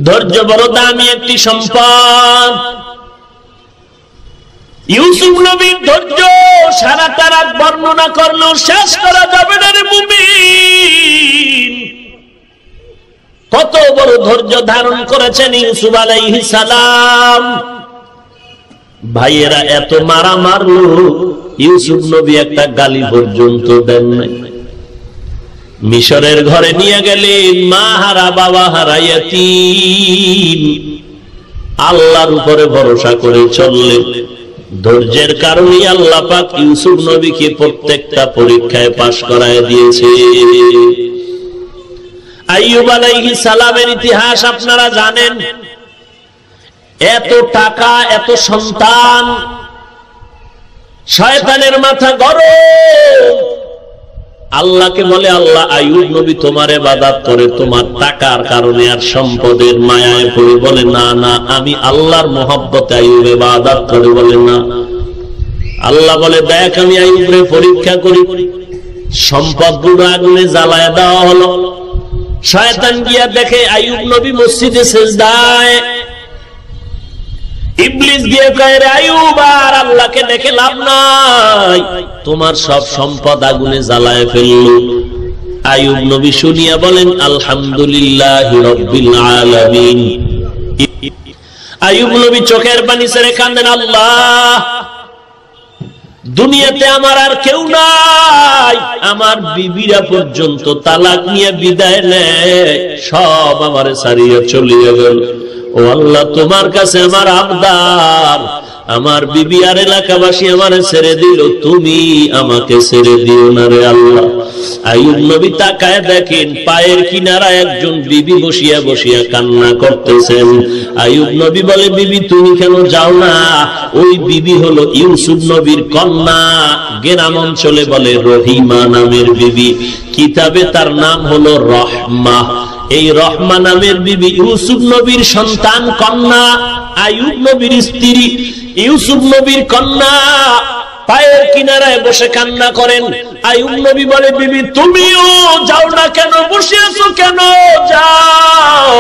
ধৈর্য বড় দামি একটি সম্পদ। ইউসুফ নবীর ধৈর্য সারাটা রাত বর্ণনা করলেও শেষ করা যাবে না রে মুমিন। কত বড় ধৈর্য ধারণ করেছেন ইউসুফ আলাইহিস সালাম। ভাইয়েরা এত মারা মারলো, ইউসুফ নবী একটা গালি পর্যন্ত দেন নাই। মিশরের ঘরে নিয়ে গেলেন, মা হারা বাবা হারা ইয়াতীম, আল্লাহর উপরে ভরসা করে চললেন। ধৈর্যের কারণে আল্লাহ পাক ইউসুফ নবীকে প্রত্যেকটা পরীক্ষায় পাশ করায় দিয়েছে। আইয়ুব আলাইহিস সালামের ইতিহাস আপনারা জানেন। এত টাকা, এত সন্তান, শয়তানের মাথা গরম। আল্লাহকে বলে, আল্লাহ আইয়ুব নবী তোমার ইবাদত করে, তোমার টাকার কারণে আর সম্পদের মায়ায় পড়ে। বলে না না, আমি আল্লাহর মহব্বতে আইয়ুব ইবাদত করে। বলে না। আল্লাহ বলে, দেখ আমি আইয়ুবরে পরীক্ষা করি। সম্পদগুলো আগুনে জ্বালায় দেওয়া হলো। শয়তান গিয়া দেখে আইয়ুব নবী মসজিদে সিজদায়। ইবলিস গিয়ে কয়, রে আইয়ুব, আর আল্লাহকে দেখে লাভ নাই, তোমার সব সম্পদ আগুনে জ্বালায় ফেললো। আইয়ুব নবী শুনিয়া বলেন, আলহামদুলিল্লাহি রাব্বিল আলামিন। আইয়ুব নবী চোখের পানি ছেড়ে কাঁদেন, আল্লাহ, দুনিয়াতে আমার আর কেউ নাই, আমার বিবিরা পর্যন্ত তালাক নিয়ে বিদায় নেয়, সব আমারে ছাড়িয়ে চলিয়ে গেল। ও আল্লাহ, তোমার কাছে আমার আবদার, আমার বিবি আর এলাকাবাসী আমারে ছেড়ে দিল, তুমি আমাকে ছেড়ে দিও না রে আল্লাহ। আইয়ুব নবী তাকায় দেখেন, পায়ের কিনারায় একজন বিবি বসিয়া বসিয়া কান্না করতেছেন। আইয়ুব নবী বলে, বিবি তুমি কেন যাও না? ওই বিবি হলো ইউসুফ নবীর কন্যা, গ্রাম অঞ্চলে বলে রহিমা নামের বিবি, কিতাবে তার নাম হলো রহমা। এই রহমা নামের বিবি ইউসুফ নবীর সন্তান কন্যা, আইয়ুব নবীর স্ত্রী, ইউসুফ নবীর কন্যা পায়ের কিনারায় বসে কান্না করেন। আইয়ুব নবী বলে, বিবি তুমিও যাও না কেন? বসে আছো কেন? যাও,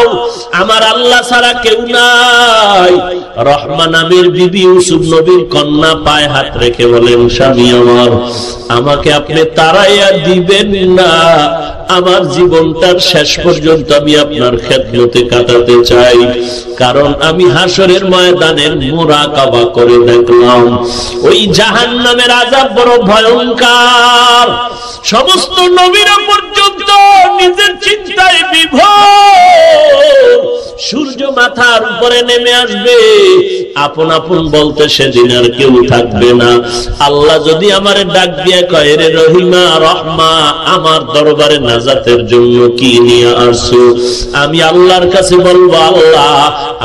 আমার আল্লাহ ছাড়া কেউ নাই। রহমা নামের বিবি ইউসুফ নবীর কন্যা পায়ে হাত রেখে বলেন, স্বামী আমার, আমাকে আপনি তাড়াইয়া দিবেন না, আমার জীবনটার শেষ পর্যন্ত আমি আপনার খেদমতে কাটাতে চাই। কারণ আমি হাসরের ময়দানের মুরাকাবা করে দেখলাম, ওই জাহান্নামের আযাব বড় ভয়ঙ্কর। সমস্ত নবীরা পর্যন্ত নিজের চিন্তায় বিভোর। সূর্য মাথার উপরে নেমে আসবে, আপন আপন বলতে সেদিন আর কেউ থাকবে না। আল্লাহ যদি আমারে ডাক দিয়ে কয়, রে রহিমা, রহমা, আমার দরবারে নাজাতের জন্য কি নিয়ে আসছো? আমি আল্লাহর কাছে বলবো, আল্লাহ,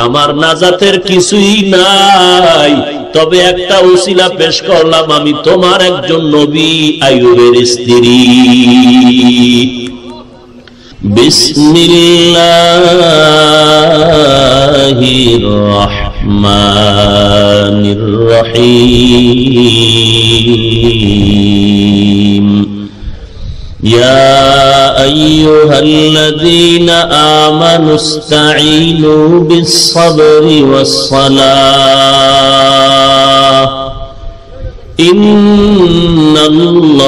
আমার নাজাতের কিছুই নাই, তবে একটা ওসিলা পেশ করলাম, আমি তোমার একজন নবী আইয়ুবের স্ত্রী। বিসমিল্লাহির রহমানির রহিম। ইয়া আইয়ুহাল্লাযীনা আমানু ইসতাঈনু বিস-সাবরি ওয়াস-সালাহ,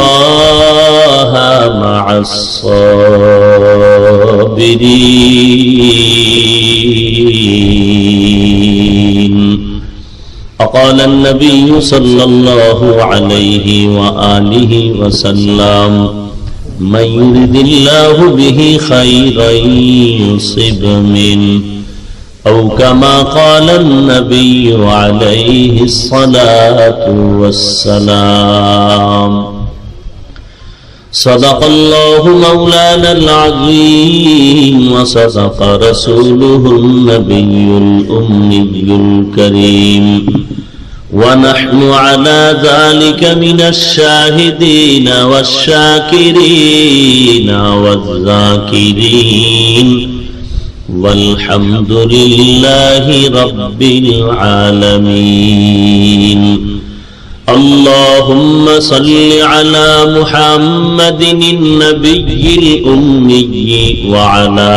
ইন্নাল্লাহা মা'আস-সাবিরিন। وقال النبي صلى الله عليه وآله وسلم، من يرد الله به خيرا يصب منه، أو كما قال النبي عليه الصلاة والسلام. صدق الله مولانا العظيم، وصدق رسوله النبي الأمي الكريم، ونحن على ذلك من الشاهدين والشاكرين والذاكرين، والحمد لله رب العالمين. اللهم صل على محمد النبي الأمي وعلى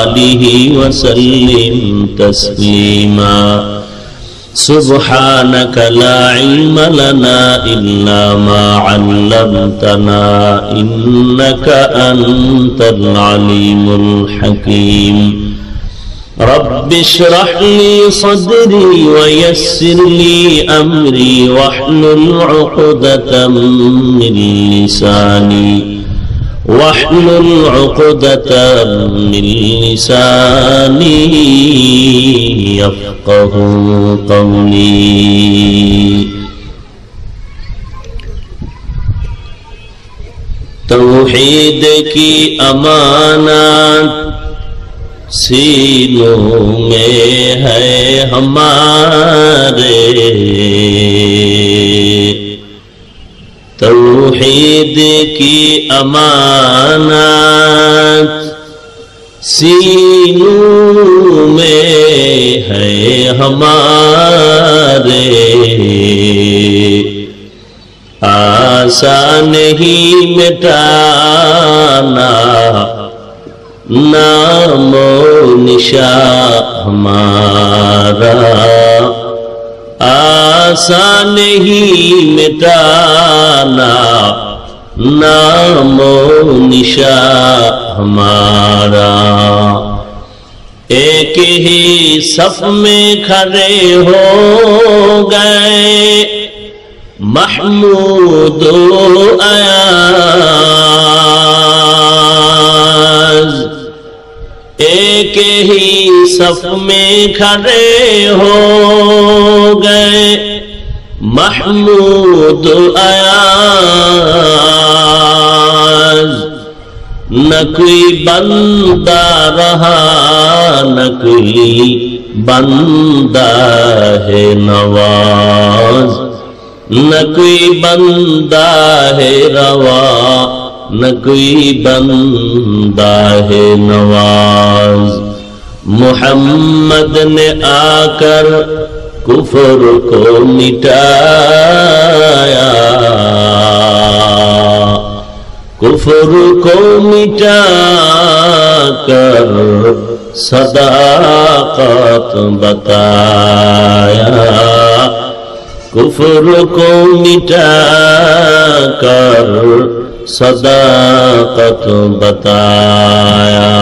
آله وسلم تسليما سبحانك لا علم لنا إلا ما علمتنا إنك أنت العليم الحكيم رب اشرح لي صدري ويسر لي أمري واحلل عقدة من لساني يفقه قولي توحید کی امانت सीनों में है हमारे तौहीद की अमानत सीनों में है हमारे आसान ही मिटाना नामो निशा हमारा आसान ही मिटाना नामो निशा हमारा एक ही सफ में खड़े हो गए महमूद अयाज एक ही सफ में खड़े हो गए महमूद अयाज न कोई बंदा रहा न कोई बंदा है नवाज न कोई बंदा है रवा न कोई बंदा है नवाज मोहम्मद ने आकर कुफर को मिटाया कुफर को मिटाकर सदाकत बताया कुफर को मिटाकर सदाकत बताया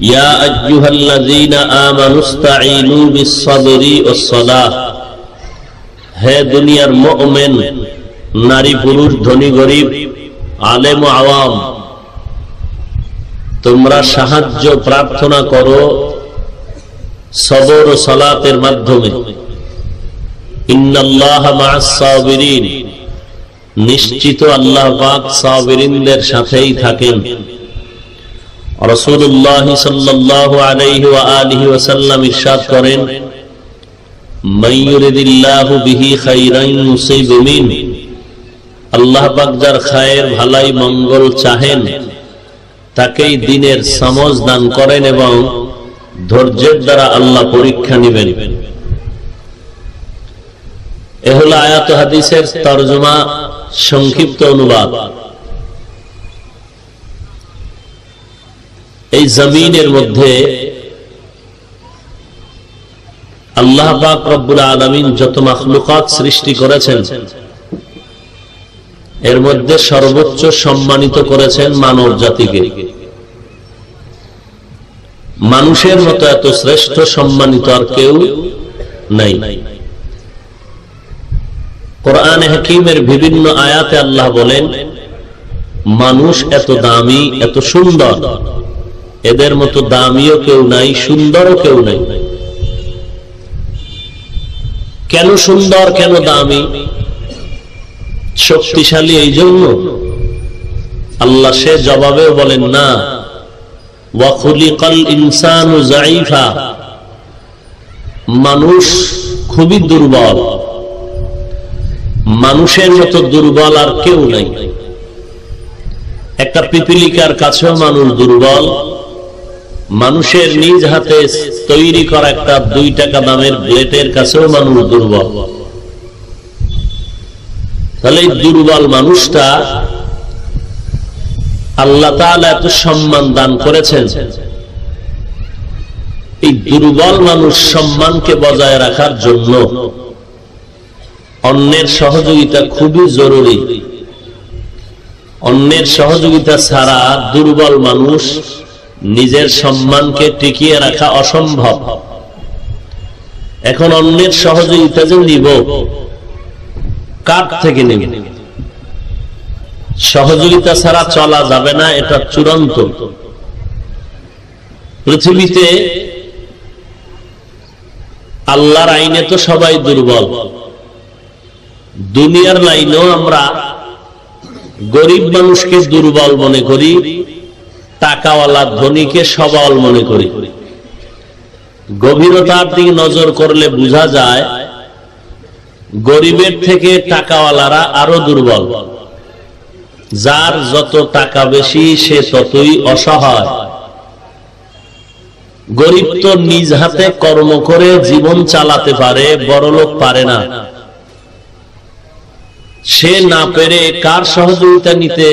या अय्युहल्लज़ीना आमनुस्तईनु बिस्सब्रि वस्सलाह है दुनियार मुमिन नारी पुरुष धनी गरीब आलेम व आवाम তোমরা সাহায্য প্রার্থনা করো সবর ও সালাতের মাধ্যমে ইন্নাল্লাহা মা'আস সাবিরিন নিশ্চিত আল্লাহ পাক সাবিরিনদের সাথেই থাকেন রাসূলুল্লাহ সাল্লাল্লাহু আলাইহি ওয়া আলিহি ওয়াসাল্লাম ইরশাদ করেন মান ইউরিদিল্লাহু বিহি খাইরান ইউসিব মিন আল্লাহ পাক যার খায়ের ভালাই মঙ্গল চাহেন তাকেই দ্বীনের সমঝ দান করেন এবং ধৈর্যের দ্বারা আল্লাহ পরীক্ষা নেবেন এ হলো আয়াত ও হাদিসের তরজমা সংক্ষিপ্ত অনুবাদ এই জমিনের মধ্যে আল্লাহ পাক রব্বুল আলামিন যত মাখলুকাত সৃষ্টি করেছেন এর মধ্যে সর্বোচ্চ সম্মানিত করেছেন মানব জাতিকে মানুষের মতো এত শ্রেষ্ঠ সম্মানিত আর কেউ নাই কোরআনে হাকিমের বিভিন্ন আয়াতে আল্লাহ বলেন মানুষ এত দামি এত সুন্দর এদের মতো দামিও কেউ নাই সুন্দরও কেউ নাই কেন সুন্দর কেন দামি শক্তিশালী এই জন্য আল্লাহ সে জবাবেও বলেন না ওয়া খুলিকাল ইনসানু যায়ীফা মানুষ খুবই দুর্বল মানুষের মতো দুর্বল আর কেউ নাই একটা পিপিলিকার কাছেও মানুষ দুর্বল মানুষের নিজ হাতে তৈরি করা একটা 2 টাকা দামের ব্লেটের কাছেও মানুষ দুর্বল। তাহলে এই দুর্বল মানুষটা আল্লাহ তাআলা এত সম্মান দান করেছেন। এই দুর্বল মানুষ সম্মানকে বজায় রাখার জন্য অন্যের সহযোগিতা খুবই জরুরি। অন্যের সহযোগিতা ছাড়া দুর্বল মানুষ নিজের সম্মানকে টিকিয়ে রাখা অসম্ভব। এখন অন্যের সহযোগিতা যে নিব, কার থেকে নিব? সহযোগিতা ছাড়া চলা যাবে না, এটা চূড়ান্ত। পৃথিবীতে আল্লাহর আইনে তো সবাই দুর্বল, দুনিয়ার লাইনেও আমরা গরিব মানুষকে দুর্বল মনে করি, টাকাওয়ালা ধনীকে সবল মনে করি। গভীরতার দিকে নজর করলে বোঝা যায় গরিবের থেকে টাকাওয়ালারা আরো দুর্বল। যার যত টাকা বেশি সে ততই অসহায়। গরিব তো নিজ হাতে কর্ম করে জীবন চালাতে পারে, বড়লোক পারে না। সে না পেরে কার সহযোগিতা নিতে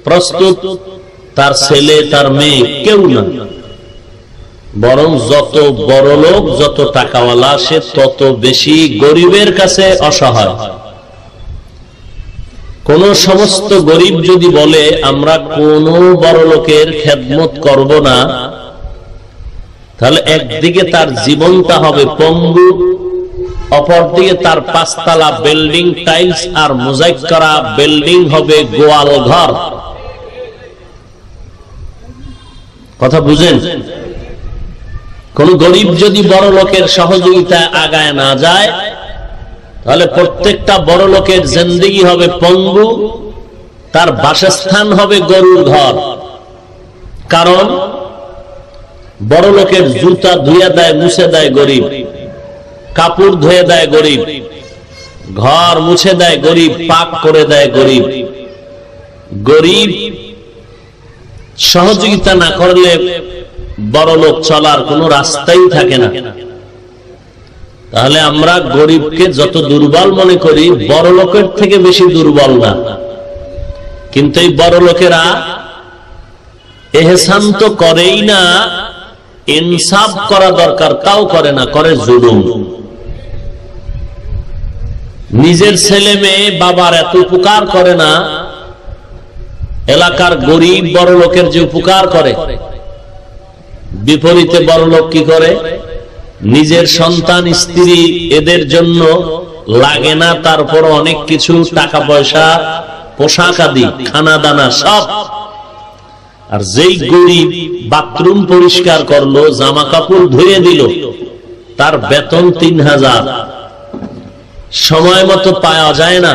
প্রস্তুত? তার ছেলে, তার মেয়ে, কেউ না। বরং যত বড়লোক, যত টাকাওয়ালা, সে তত বেশি গরিবের কাছে অসহায়। কোন সমস্ত গরিব যদি বলে আমরা কোন বড়লোকের খেদমত করব না, তাহলে একদিকে তার জীবনটা হবে পঙ্গু, অপরদিকে তার 5 তলা বিল্ডিং, টাইলস আর মোজাইক করা বিল্ডিং হবে গোয়াল ঘর। কথা বুঝেন? কোন গরিব যদি বড় লোকের সহযোগিতায় আগায় না যায়, তাহলে প্রত্যেকটা বড় লোকের জিন্দেগি হবে পঙ্গু, তার বাসস্থান হবে গরুর ঘর। কারণ বড় লোকের জুতা ধুয়ে দেয়, মুছে দেয় গরিব, কাপড় ধুয়ে দেয় গরিব, ঘর মুছে দেয় গরিব, পাক করে দেয় গরিব। গরিব সহযোগিতা না করলে বড়লোক চলার কোনো রাস্তাই থাকে না। তাহলে আমরা গরিবকে যত দুর্বল মনে করি, বড়লোকের থেকে বেশি দুর্বল না। কিন্তু এই বড়লোকেরা এহসান তো করেই না, ইনসাফ করা দরকার তাও করে না, করে জুলুম। নিজের ছেলে মেয়ে বাবার এত উপকার করে না, এলাকার গরিব বড় লোকের যে উপকার করে। বিপরীতে বড় লোক কি করে? নিজের সন্তান, স্ত্রী এদের জন্য লাগে না, তারপর অনেক কিছু টাকা পয়সা, পোশাক আদি, খানা দানা সব। আর যেই গরিব বাথরুম পরিষ্কার করলো, জামা কাপড় ধুয়ে দিল, তার বেতন 3000। সময় মতো পাওয়া যায় না,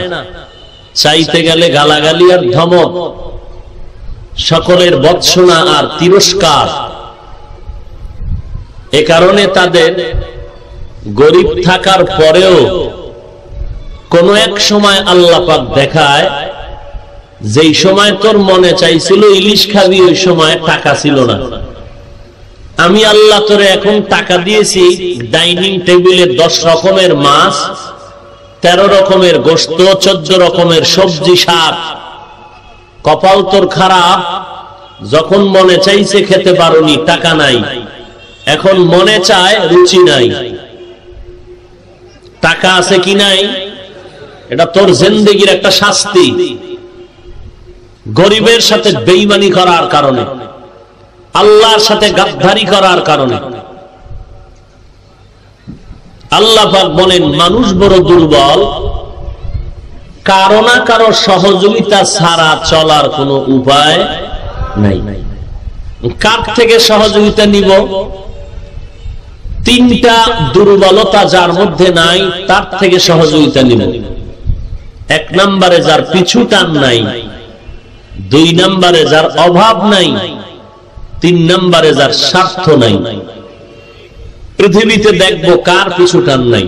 চাইতে গেলে গালাগালি আর ধমক, সকলের ভৎসনা আর তিরস্কার। এ কারণে তাদের গরিব থাকার পরেও কোন এক সময় আল্লাহ পাক দেখায়, যেই সময় তোর মনে চাইছিল ইলিশ খাবি, ওই সময় টাকা ছিল না। আমি আল্লাহ তোরে এখন টাকা দিয়েছি, ডাইনিং টেবিলে 10 রকমের মাছ, 13 রকমের গোশত, 14 রকমের সবজি, শাক। কপাল তোর খারাপ, যখন মনে চাইছে খেতে পারোনি, টাকা নাই। এখন মনে চায়, রুচি নাই। টাকা আছে কি নাই, এটা তোর জিন্দেগির একটা শাস্তি। গরিবের সাথে বেঈমানি করার কারণে, আল্লাহর সাথে গাদ্দারি করার কারণে। আল্লাহ পাক বলেন মানুষ বড় দুর্বল, কারো না কারো সহযোগিতা ছাড়া চলার কোনো উপায় নাই। কার থেকে সহযোগিতা নিব? 3টা দুর্বলতা যার মধ্যে নাই, তার থেকে সহযোগিতা নিব। 1 নম্বরে যার পিছু টান নাই, 2 নম্বরে যার অভাব নাই, 3 নম্বরে যার স্বার্থ নাই। পৃথিবীতে দেখবো কার পিছু টান নাই?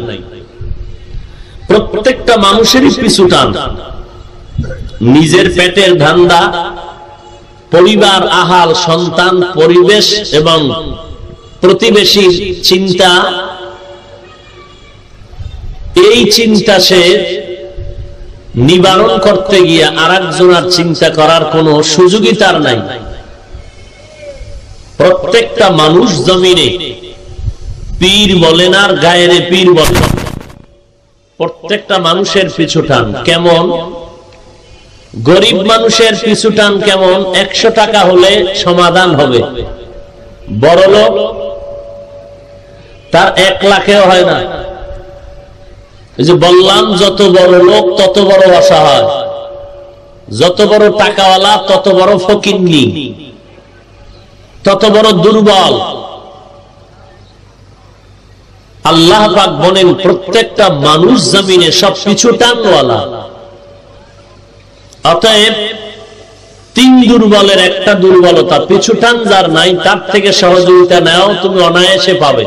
প্রত্যেকটা মানুষেরই পিছু টান। নিজের পেটের ধান্দা, পরিবার, আহাল, সন্তান, পরিবেশ এবং প্রতিবেশীর চিন্তা, এই চিন্তা সে নিবারণ করতে গিয়ে আরেকজনের চিন্তা করার কোনো সুযোগই তার নাই। প্রত্যেকটা মানুষ জমিনে পীর বলেন আর গায়েরে পীর বলেন, প্রত্যেকটা মানুষের পিছু টান কেমন? গরিব মানুষের পিছু টান কেমন? 100 টাকা হলে সমাধান হবে। বড় লোক তার 1 লাখেও হয় না। এই যে বললাম, যত বড় লোক তত বড় অসহায়, যত বড় টাকাওয়ালা তত বড় ফকিন্নি, তত বড় দুর্বল। আল্লাহ পাক বলেন প্রত্যেকটা মানুষ জমিনে সব পিছু টানওয়ালা। অতএব 3 দুর্বলের একটা দুর্বলতা, পিছু টান যার নাই তার থেকে সহযোগিতা নেও তুমি অনায়াসে পাবে।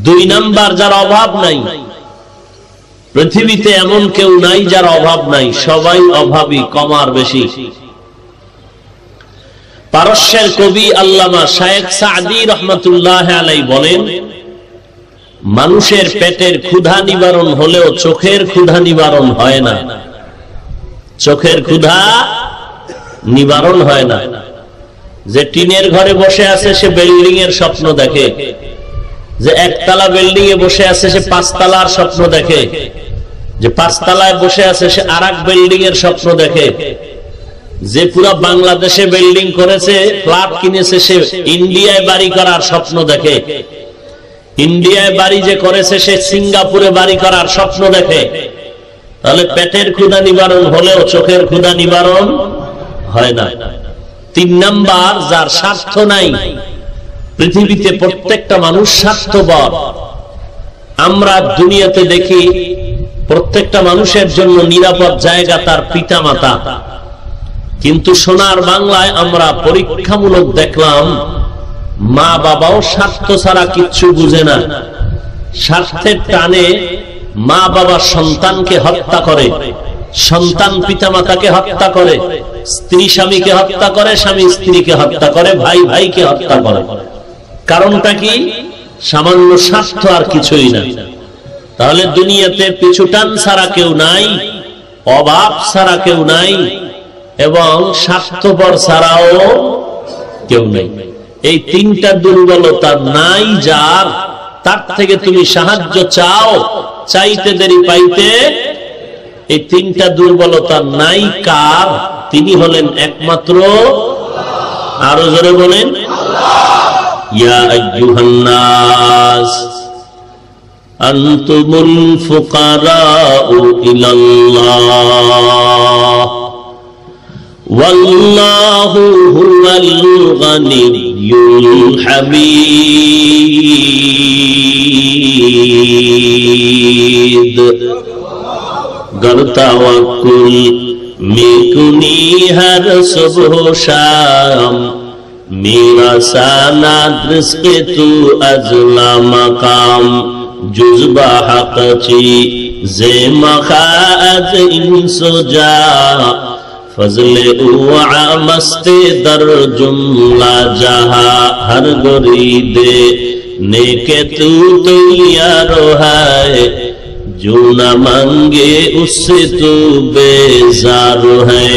2 নাম্বার, যার অভাব নাই। পৃথিবীতে এমন কেউ নাই যার অভাব নাই, সবাই অভাবী, কমার বেশি। পারস্যের কবি আল্লামা শায়েখ সাদি রহমাতুল্লাহ আলাইহি বলেন, মানুষের পেটের ক্ষুধা নিবারণ হলেও চোখের ক্ষুধা নিবারণ হয় না। চোখের ক্ষুধা নিবারণ হয় না। যে টিনের ঘরে বসে আছে সে বিল্ডিং এর স্বপ্ন দেখে, যে 1 তলা বিল্ডিং এ বসে আছে সে 5 তলার স্বপ্ন দেখে, যে 5 তলায় বসে আছে সে আরেক বিল্ডিং এর স্বপ্ন দেখে, যে পুরা বাংলাদেশে বিল্ডিং করেছে, ফ্ল্যাট কিনেছে, সে ইন্ডিয়ায় বাড়ি করার স্বপ্ন দেখে, ইন্ডিয়ায় বাড়ি যে করেছে সে সিঙ্গাপুরে বাড়ি করার স্বপ্ন দেখে। তাহলে পেটের ক্ষুধা নিবারণ হলেও চোখের ক্ষুধা নিবারণ হয় না। 3 নাম্বার, যার স্বার্থ নাই। পৃথিবীতে প্রত্যেকটা মানুষ স্বার্থপর। আমরা দুনিয়াতে দেখি প্রত্যেকটা মানুষের জন্য নিরাপদ জায়গা তার পিতা মাতা, কিন্তু সোনার বাংলায় আমরা পরীক্ষামূলক দেখলাম মা বাবাও স্বার্থ ছাড়া কিচ্ছু বুঝে না। স্বার্থের টানে মা বাবা সন্তানকে হত্যা করে, সন্তান পিতা মাতাকে হত্যা করে, স্ত্রী স্বামীকে হত্যা করে, স্বামী স্ত্রীকে হত্যা করে, ভাই ভাইকে হত্যা করে। কারণটা কি? সামান্য স্বার্থ, আর কিছুই না। তাহলে দুনিয়াতে পিছুটান ছাড়া কেউ নাই, অভাব ছাড়া কেউ নাই, এবং স্বার্থপর ছাড়াও কেউ নেই। এই 3টা দুর্বলতা নাই যার, তার থেকে তুমি সাহায্য চাও, চাইতে দেরি পাইতে। এই 3টা দুর্বলতা নাই কার? তিনি হলেন একমাত্র, আরো জোরে বলেন, ইয়া আইয়ুহান নাস আনতুমুল ফুকারাউ ইলাল্লাহ ওয়াল্লাহু হুয়াল গানিয়্যুল হামিদ। गर तवक्कुल में कुनी हर सुबह शाम, मेरा साना रिज़्क़ तू अज़ला मकाम, जुज़्बा हक़ ची ज़े मखाअज इंसो जा, फज़ले उआ मस्ते दर जुमला जहा, हर गुरीदे नेके तू तैयारो है, जो न मांगे उससे तो बेजार है।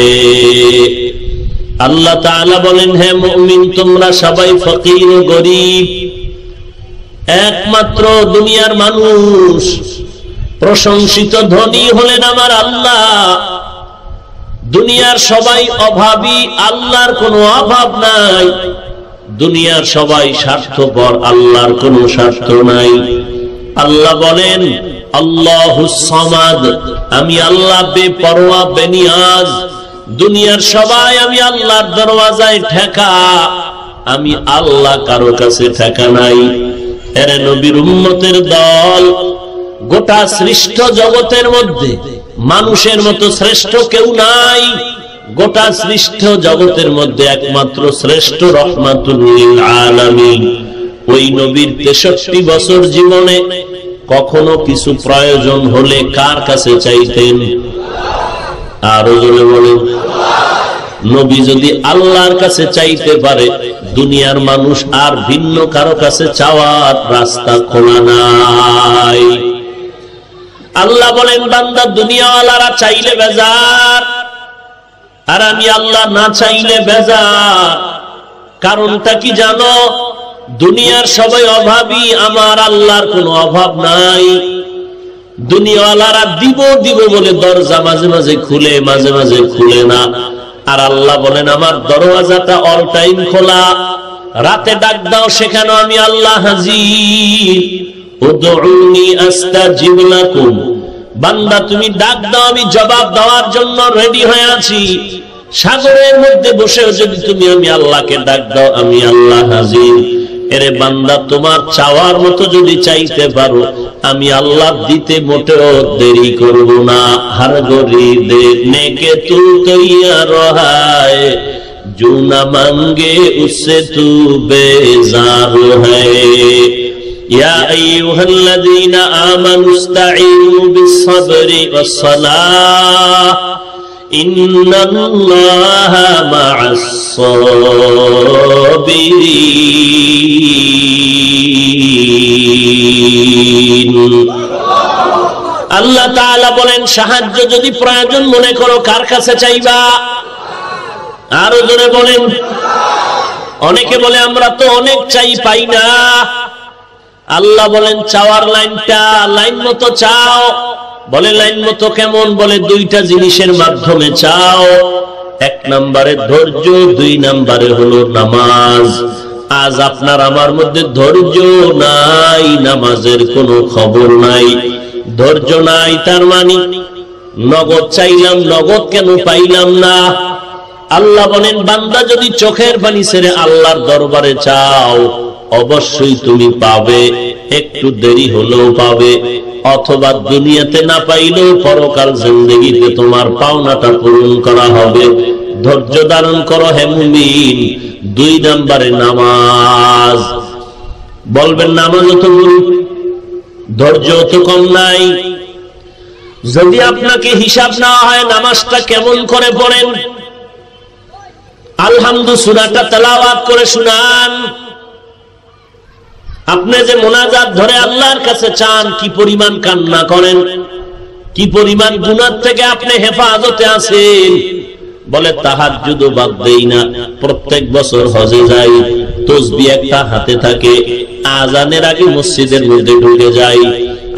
আল্লাহ তাআলা বলেন, হে মুমিন, তোমরা সবাই ফকির ও গরীব। একমাত্র দুনিয়ার মানুষ প্রশংসিত ধনী হলেন আমার আল্লাহ। দুনিয়ার সবাই অভাবী, আল্লাহর কোনো অভাব নাই। দুনিয়ার সবাই স্বার্থপর, আল্লাহর কোনো স্বার্থ নাই। আল্লাহ বলেন, আল্লাহুস সামাদ, আমি আল্লাহ বেপরোয়া, বেনিয়াজ। দুনিয়ার সবাই আমি আল্লাহর দরওয়াজায় ঠেকা, আমি আল্লাহ কারো কাছে ঠেকা নাই। এর নবীর উম্মতের দল, গোটা সৃষ্ট জগতের মধ্যে মানুষের মতো শ্রেষ্ঠ কেউ নাই। গোটা সৃষ্ট জগতের মধ্যে একমাত্র শ্রেষ্ঠ রহমাতুল লিল আলামিন। ওই নবীর 63 বছর জীবনে কখনো কিছু প্রয়োজন হলে কার কাছে চাইতেন? আরো জোরে বলেন, নবী যদি আল্লাহর কাছে চাইতে পারে, দুনিয়ার মানুষ আর ভিন্ন কারো কাছে চাওয়ার রাস্তা খোলা নাই। আল্লাহ বলেন, বান্দা দুনিয়াওয়ালারা চাইলে বেজার, আর আমি আল্লাহ না চাইলে বেজার। কারণটা কি জানো? দুনিয়ার সবাই অভাবী, আমার আল্লাহর কোনো অভাব নাই। দুনিয়াওয়ালারা দিব দিব বলে দরজা মাঝে মাঝে খুলে, মাঝে মাঝে খুলে না। আর আল্লাহ বলেন, আমার দরওয়াজাটা অল টাইম খোলা। রাতে ডাক দাও, সেখানে আমি আল্লাহ হাজির। উদউনি আস্তাজিব লাকুম, বান্দা তুমি ডাক দাও, আমি জবাব দেওয়ার জন্য রেডি হয়ে আছি। সাগরের মধ্যে বসেও যদি তুমি আমি আল্লাহকে ডাক দাও, আমি আল্লাহ হাজির। এরে বান্দা, তোমার চাওয়ার মতো যদি চাইতে পারো, আমি আল্লাহ দিতে মোটেও দেরি করব না। হর গরি দেনে কে তু তৈয়ার হায়, जो न मांगे उससे तू बेजार है। या अय्युहल्लज़ीना आमनु इस्तईनु बिस्सब्रि वस्सलाह इन्नल्लाहा मअस-साबिरीन। আল্লাহ তাআলা বলেন, সাহায্য যদি প্রয়োজন মনে করো, কার কাছে চাইবা? আরো জোরে বলেন। অনেকে বলে আমরা তো অনেক চাই, পাই না। আল্লাহ বলেন, চাওয়ার লাইনটা লাইন মতো চাও। বলে লাইন মতো কেমন? বলে দুইটা জিনিসের মাধ্যমে চাও। এক নম্বরে ধৈর্য, দুই নম্বরে হলো নামাজ। আজ আপনার আমার মধ্যে ধৈর্য নাই, নামাজের কোনো খবর নাই। ধৈর্য নাই তার মানে নগদ চাইলাম, নগদ কেন পাইলাম না। আল্লাহ বলেন, বান্দা যদি চোখের পানি ছেড়ে আল্লাহর দরবারে চাও, অবশ্যই তুমি পাবে। একটু দেরি হলেও পাবে, অথবা দুনিয়াতে না পাইলেও পরকাল জিন্দেগিতে তোমার পাওনাটা পূরণ করা হবে। ধৈর্য ধারণ করো হে মুমিন। দুই নম্বরে নামাজ। বলবেন নামাজ তো ধৈর্য তো কম নাই। যদি আপনাকে হিসাব না হয় নামাজটা কেমন করে পড়েন, আলহামদু সূরাটা তেলাওয়াত করে শুনান। আপনি যে মোনাজাত ধরে আল্লাহর কাছে চান, কি পরিমাণ কান্না করেন, কি পরিমাণ গুনাহ থেকে আপনি হেফাজতে আছেন। বলে তাহাজ্জুদও বাদ দেই না, প্রত্যেক বছর হজে যাই, তাসবিহ একটা হাতে থাকে, আজানের আগে মসজিদের মধ্যে ঢুকে যাই।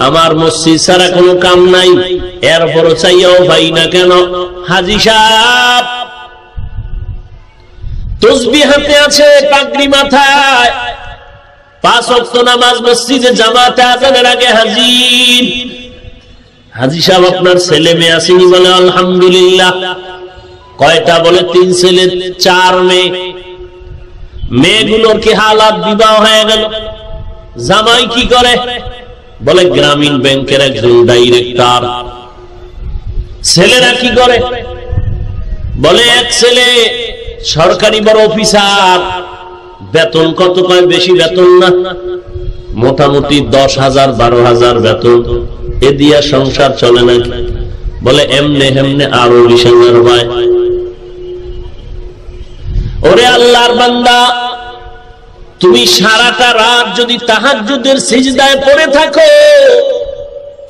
আমার মসজিদ ছাড়া কোনো কাম নাই, এরপরও চাইয়াও পাই না কেন? হাজী সাহেব তাসবিহ হাতে আছে, পাগড়ি মাথায়, 5 ওয়াক্ত নামাজ মসজিদে জামাতে আযানের আগে হাজির। হাজী সাহেব আপনার ছেলে মেয়ে আসেনি? বলে আলহামদুলিল্লাহ। কয়টা? বলে 3 ছেলে 4 মেয়ে। মেয়েগুলোর কি হালাত? বিবাহ হয়ে গেল। জামাই কি করে? বলে গ্রামীণ ব্যাংকের একজন ডাইরেক্টর। ছেলেরা কি করে? বলে এক ছেলে সরকারি বড় অফিসার। বেতন কত? কয় বেশি বেতন না, মোটামুটি 10,000 12,000 বেতন। এ দিয়া সংসার চলে নাকি? বলে এমনে হেমনে আরো 20,000 হয়। ওরে আল্লাহর বান্দা, তুমি সারাটা রাত যদি তাহাজ্জুদের সিজদায় পড়ে থাকো,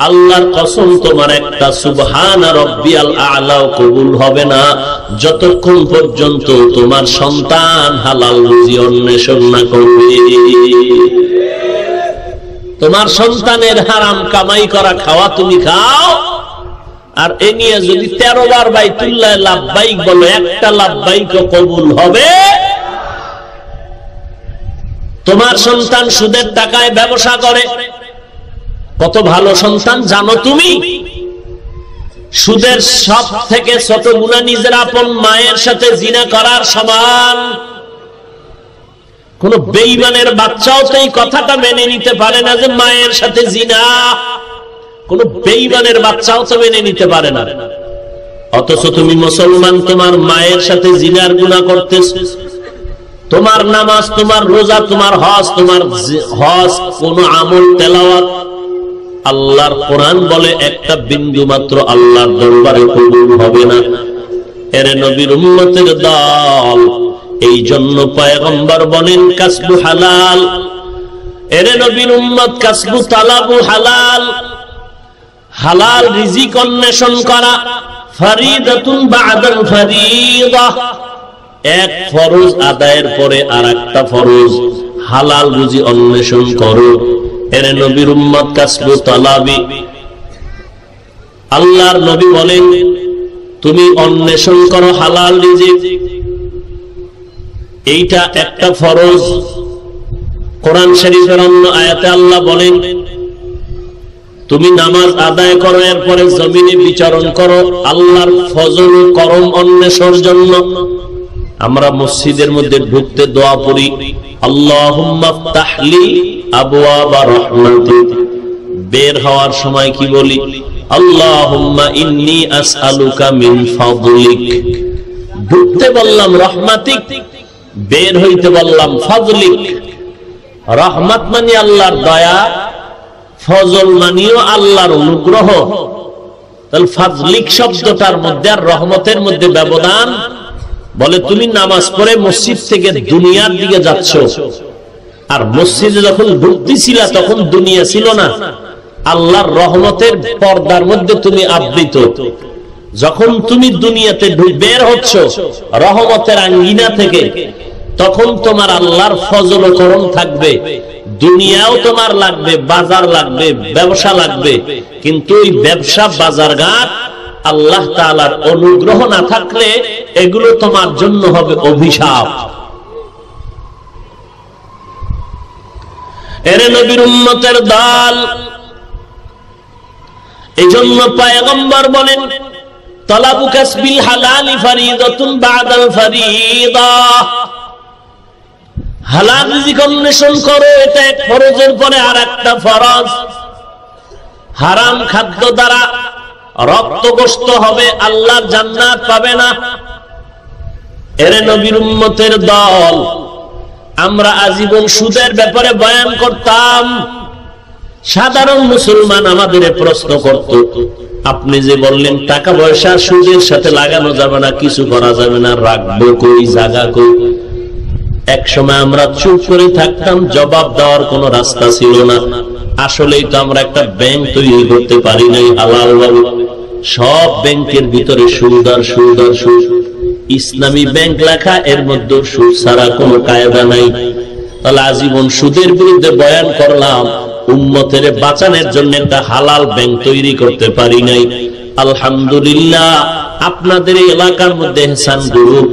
আল্লাহর কসম তোমার একটা সুবহানা রাব্বিয়াল আ'লাও কবুল হবে না, যতক্ষণ পর্যন্ত তোমার সন্তান হালাল রুজি অন্বেষণ না করবে। তোমার সন্তানের হারাম কামাই করা খাওয়া তুমি খাও, আর এ নিয়ে যদি 13 বার বাইতুল্লাহ লাব্বাইক বলো, একটা লাব্বাইক কবুল হবে? তোমার সন্তান সুদের টাকায় ব্যবসা করে, কত ভালো সন্তান জানো তুমি? সুদের সব থেকে ছোট গুনাহ নিজের আপন মায়ের সাথে জিনা করার সমান। কোন বেঈমানের বাচ্চাও তো এই কথাটা মেনে নিতে পারে না যে মায়ের সাথে জিনা। কোন বেঈমানের বাচ্চাও তো মেনে নিতে পারে না। অথচ তুমি মুসলমান, তোমার মায়ের সাথে জিনার গুনাহ করতেছ। তোমার নামাজ, তোমার রোজা, তোমার হজ, কোন আমল তেলাওয়াত, আল্লাহর কোরআন বলে একটা বিন্দু মাত্র আল্লাহর দরবারে কবুল হবে না। এরে নবীর উম্মতের দল, এই জন্য পয়গম্বর বলেন কাসবু হালাল। এরে নবীর উম্মত, কাসবু তালাবু হালাল, হালাল রিজিক অন্বেষণ করা ফরিদাতুন বা'দাল ফরিদা, এক ফরজ আদায়ের পরে আরেকটা ফরজ, হালাল রুজি অন্বেষণ করো। এরে নবীর উম্মত, কাসবু তালাবি, আল্লাহর নবী বলেন তুমি অন্বেষণ করো হালাল রিজিক, এইটা একটা ফরজ। কোরআন শরীফের অন্য আয়াতে আল্লাহ বলেন তুমি নামাজ আদায় করো, এরপরে জমিনে বিচরণ করো আল্লাহর ফজল ও করম অন্বেষণের জন্য। আমরা মসজিদের মধ্যে ঢুকতে দোয়া পড়ি, আল্লাহুম্মা ফতাহলি আবওয়াবা রাহমাতিক। বের হওয়ার সময় কি বলি? আল্লাহুম্মা ইন্নী আসআলুকা মিন ফাদলিক। ঢুকতে বললাম রহমাতিক, বের হইতে বললাম ফাদলিক। রহমত মানে আল্লাহর দয়া, ফজল মানিও আল্লাহর অনুগ্রহ। তাহলে ফাজলিক শব্দটার মধ্যে আর রহমতের মধ্যে ব্যবধান। বলে তুমি নামাজ পড়ে মসজিদ থেকে দুনিয়ার দিকে যাচ্ছ, আর মসজিদে যখন ঢুকতেছিলা তখন দুনিয়া ছিল না, আল্লাহর রহমতের পর্দার মধ্যে তুমি আবৃত। যখন তুমি দুনিয়াতে বের হচ্ছ রহমতের আঙ্গিনা থেকে, তখন তোমার আল্লাহর ফজল ও করম থাকবে, দুনিয়াও তোমার লাগবে, বাজার লাগবে, ব্যবসা লাগবে। কিন্তু এই ব্যবসা বাজার ঘাট আল্লাহ তাআলার অনুগ্রহ না থাকলে এগুলো তোমার জন্য হবে অভিশাপ। এরে নবীর উম্মতের দল, এই জন্য পয়গম্বর বলেন তালাবু কাসবিল হালালি ফরিদাতুন বা'দাল ফরিদা, হালাল রিজিক অন্বেষণ করো, এটা এক ফরজের পরে আরেকটা ফরজ। হারাম খাদ্য দ্বারা রক্তগ্রস্ত হবে, আল্লাহর জান্নাত পাবে না। এরে নবীর উম্মতের দল, আমরা আজীবন সুদের ব্যাপারে বয়ান করতাম। সাধারণ মুসলমান আমাদের প্রশ্ন করত, আপনি যে বললেন টাকা পয়সা সুদের সাথে লাগানো যাবে না, কিছু করা যাবে না, রাখবো কই, জায়গা কই? এক সময় আমরা চুপ করে থাকতাম, জবাব দেওয়ার কোন রাস্তা ছিল না। আসলেই তো আমরা একটা ব্যাংক তৈরি করতে পারি নাই হালাল ভাবে। সব ব্যাংকের ভিতরে সুদ আর সুদ আর সুদ। ইসলামী ব্যাংক লেখা, এর মধ্যে সুদ ছাড়া কোনো কায়দা নাই। তাহলে আজীবন সুদের বিরুদ্ধে বয়ান করলাম, উম্মতের বাঁচানোর জন্য একটা হালাল ব্যাংক তৈরি করতে পারি নাই। আলহামদুলিল্লাহ, আপনাদের এলাকার মধ্যে এহসান গ্রুপ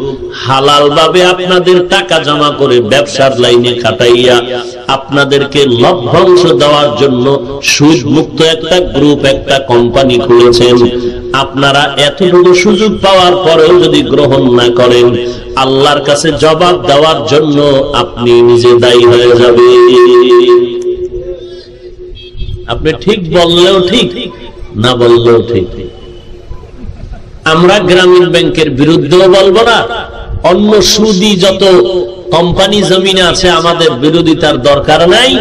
হালাল ভাবে আপনাদের টাকা জমা করে ব্যবসার লাইনে খাটাইয়া আপনাদেরকে লভ্যাংশ দেওয়ার জন্য সুদ মুক্ত একটা গ্রুপ, একটা কোম্পানি খুলেছেন। আপনারা এতটুকু সুযোগ পাওয়ার পরেও যদি গ্রহণ না করেন, আল্লাহর কাছে জবাব দেওয়ার জন্য আপনি নিজে দায়ী হয়ে যাবে। আপনি ঠিক বললেও ঠিক, না বললেও ঠিক। আমরা গ্রামীণ ব্যাংকের বিরুদ্ধেও বলবো না, অন্য সুদী যত কোম্পানি জমিনে আছে আমাদের বিরোধিতার দরকার নাই।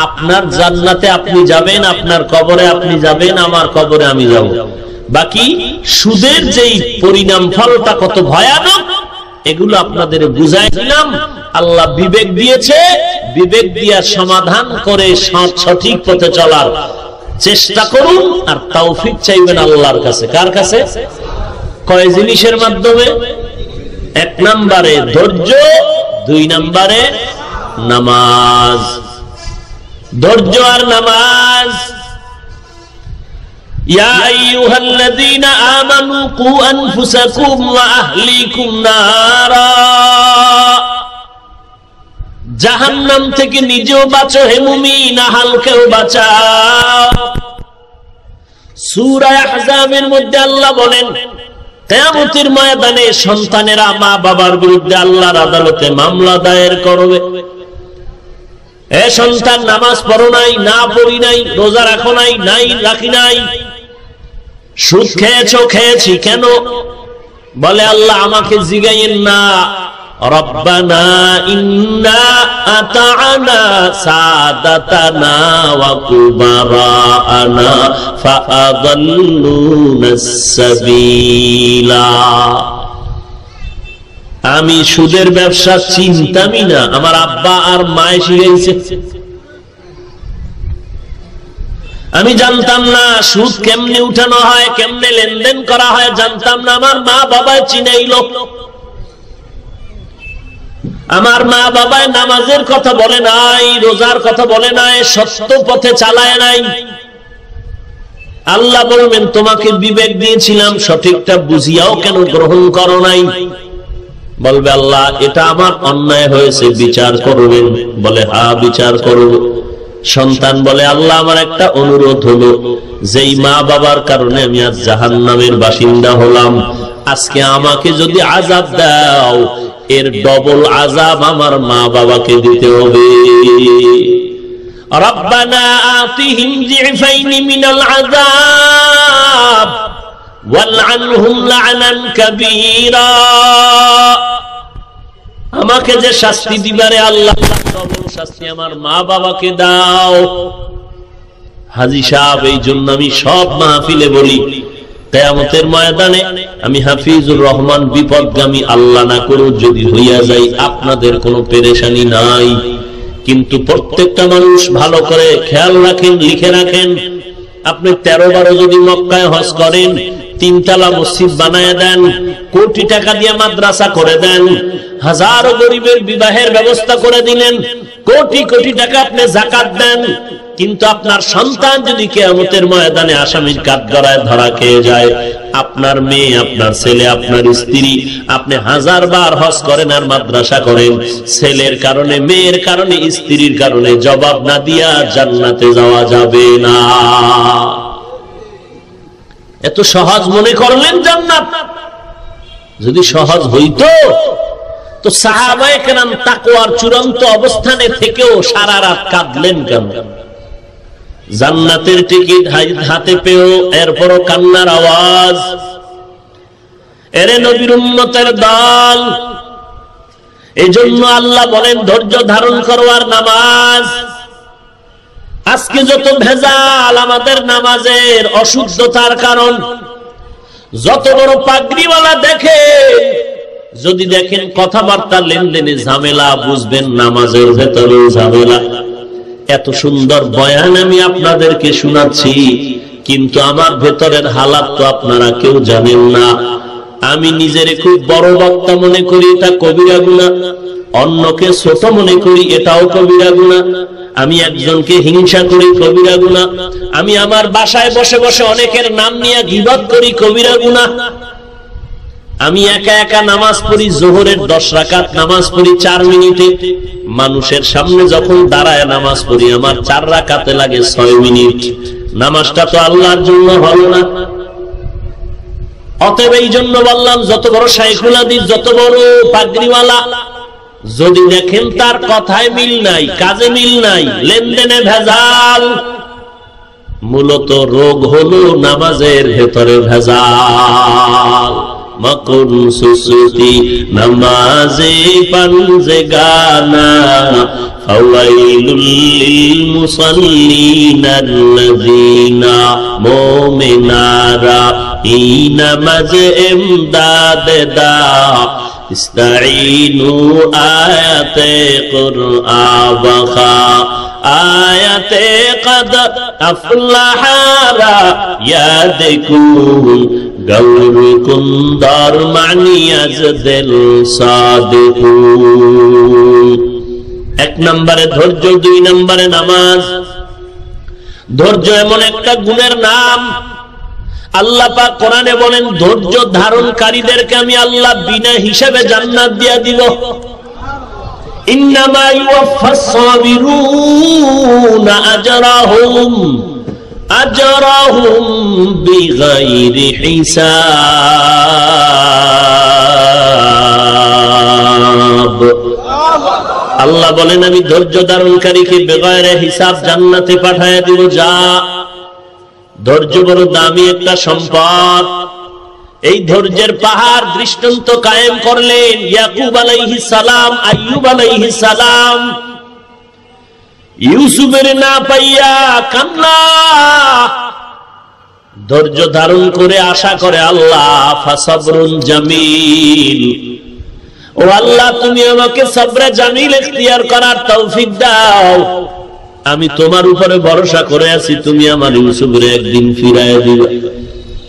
আপনার জান্নাতে আপনি যাবেন, আপনার কবরে আপনি যাবেন, আমার কবরে আমি যাব। বাকি সুদের যেই পরিণাম ফলটা কত ভয়ানক, এগুলো আপনাদের বুঝাই দিলাম। আল্লাহ বিবেক দিয়েছে, বিবেক দিয়া সমাধান করে সঠিক পথে চলার চেষ্টা করুন, আর তৌফিক চাইবেন আল্লাহর কাছে। কার কাছে? কয় জিনিসের মাধ্যমে? এক নম্বরে ধৈর্য, দুই নম্বরে নামাজ। ধৈর্য আর নামাজ। ইয়া আইয়ুহাল্লাযীনা আমানু কু আনফুসাকুম ওয়া আহলিকুম নারা, জাহান্নাম থেকে নিজেও বাঁচো হে মুমিন, আহলকেও বাঁচাও। সূরা আহজাবের মধ্যে আল্লাহ বলেন কিয়ামতের ময়দানে সন্তানেরা মা বাবার বিরুদ্ধে আল্লাহর আদালতে মামলা দায়ের করবে। এ সন্তান, নামাজ পড়ো নাই, না পড়ি নাই, রোজা রাখো নাই, নাই রাখি নাই, সুদ খেয়েছো, খেয়েছি কেন? বলে আল্লাহ আমাকে জিগাইয়েন না। রব্বানা ইন্না আতা'না সাদাতানা ওয়া কুবারানা ফাআদাল্লুনাস সাবিলা। আমি সুদের ব্যবসা চিনতামই না, আমার আব্বা আর মায়ে শিখাইছে। আমি জানতাম না সুদ কেমনে উঠানো হয়, কেমনে লেনদেন করা হয়, জানতাম না। আমার মা বাবা চিনাইল। আমার মা বাবায় নামাজের কথা বলে নাই, রোজার কথা বলে নাই, সত্য পথে চালায় নাই। আল্লাহ বলবেন তোমাকে বিবেক দিয়েছিলাম, সঠিকটা বুঝিয়াও কেন গ্রহণ করো নাই? বলবে আল্লাহ এটা আমার অন্যায় হয়েছে, বিচার করবেন। বলে হ্যাঁ বিচার করব। সন্তান বলে আল্লাহ আমার একটা অনুরোধ হলো, যেই মা বাবার কারণে আমি আজ জাহান্নামের বাসিন্দা হলাম, আজকে আমাকে যদি আযাব দাও এর ডবল আযাব আমার মা বাবাকে দিতে হবে। রব্বানা আতিহিম যিফাইন মিনাল আযাব ওয়ালআনহুম লা'নান কাবীরা। আমাকে যে শাস্তি দিবারে আল্লাহ, ডবল শাস্তি আমার মা বাবাকে দাও। হাজী সাহেব, এই জন্য আমি সব মাহফিলে বলি, কিয়ামতের ময়দানে আমি হাফিজুর রহমান বিপদগামী আল্লাহ না করুক যদি হইয়া যাই, আপনাদের কোনো পেরেশানি নাই। কিন্তু প্রত্যেকটা মানুষ ভালো করে খেয়াল রাখেন, লিখে রাখেন। আপনি 13-12 যদি মক্কায় হজ করেন, 3 তলা মসজিদ বানায় দেন, কোটি টাকা দিয়ে মাদ্রাসা করে দেন, হাজারো গরিবের বিবাহের ব্যবস্থা করে দিলেন, কোটি কোটি টাকা আপনি যাকাত দেন, কিন্তু আপনার সন্তান যদি কিয়ামতের ময়দানে আসামির কাঠগড়ায় ধরা খেয়ে যায়, আপনার মেয়ে, আপনার ছেলে, আপনার স্ত্রী, আপনি 1000 বার হজ করেন আর মাদ্রাসা করেন, ছেলের কারণে, মেয়ের কারণে, স্ত্রীর কারণে জবাব না দিয়া জান্নাতে যাওয়া যাবে না। এত সহজ মনে করলেন জান্নাত? যদি সহজ হইতো তো সাহাবায়ে কেরাম তাকওয়ার চূড়ান্ত অবস্থানে থেকেও সারা রাত কাঁদলেন কেন? জান্নাতের টিকিট হাতে পেও এরপরও কান্নার আওয়াজ। এরে নবীর উম্মতের দল, এজন্য আল্লাহ বলেন ধৈর্য ধারণ করো আর নামাজ। আজকে যত ভেজাল আমাদের নামাজের, অশুদ্ধতার কারণ। যত বড় পাগড়িওয়ালা দেখে, যদি দেখেন কথাবার্তা লেনদেনে ঝামেলা, বুঝবেন নামাজের ভেতরে ঝামেলা। এত সুন্দর বয়ান আমি আপনাদেরকে শোনাচ্ছি, কিন্তু আমার ভেতরের হালাত তো আপনারা কেউ জানেন না। আমি নিজের খুব বড় বক্তা মনে করি, এটা কবিরা গুনাহ। অন্যকে ছোট মনে করি, এটাও কবিরা গুনাহ। আমি একজনকে হিংসা করি, কবিরা গুনাহ। আমি আমার বাসায় বসে বসে অনেকের নাম নিয়ে গীবত করি, কবিরা গুনাহ। আমি একা একা নামাজ পড়ি, যোহরের 10 রাকাত নামাজ পড়ি 4 মিনিটে। মানুষের সামনে যখন দাঁড়ায় নামাজ পড়ি, আমার 4 রাকাতে লাগে 6 মিনিট। নামাজটা তো আল্লাহর জন্য হলো না। অতএব এই জন্য বললাম, যত বড় শাইখুল হাদিস, যত বড় পাগড়িওয়ালা, যদি দেখেন তার কথায় মিল নাই, কাজে মিল নাই, লেনদেনে ভেজাল, মূলত রোগ হলো নামাজের ভেতরে ভেজাল। মকুন সুসুতি নামাজে পানজে গানা, ফাওয়াইলুল লিল মুসাল্লিনাল্লাযিনা মুমিনারা ইনামাজ ইমদাদ দা ইস্তাঈনু আয়াতে কুরআন ওয়া আয়াতে কদ আফলাহারা ইয়াদকুন গৌর কুন্দর মানিয়াজ দিল সাদিকুন। 1 নম্বরে ধৈর্য, 2 নম্বরে নামাজ। ধৈর্য এমন একটা গুণের নাম, আল্লাহ পাক কোরআনে বলেন ধৈর্য ধারণকারীদেরকে আমি আল্লাহ বিনা হিসাবে জান্নাত দিয়া দিব। ইন্নামা ইউওয়াফাস সাবিরুনা আজরাহুম বিগাইরি হিসাব। আল্লাহ বলেন আমি ধৈর্য ধারণকারীকে বেগয়রে হিসাব জান্নাতে পাঠায় দিব। যা ধৈর্য বড় দামি একটা সম্পদ। এই ধৈর্যের পাহাড় দৃষ্টান্ত কায়েম করলেন ইয়াকুব আলাইহিস সালাম, আইয়ুব আলাইহিস সালাম। ইউসুফের না পাইয়া কান্না, ধৈর্য ধারণ করে আশা করে আল্লাহ ফাসাবরুন জামিল ও আল্লাহ তুমি আমাকে সবরে জামিল ইখতিয়ার করার তৌফিক দাও। আমি তোমার উপরে ভরসা করে আছি, তুমি আমার ইউসুফের একদিন ফিরাইয়া দিবা।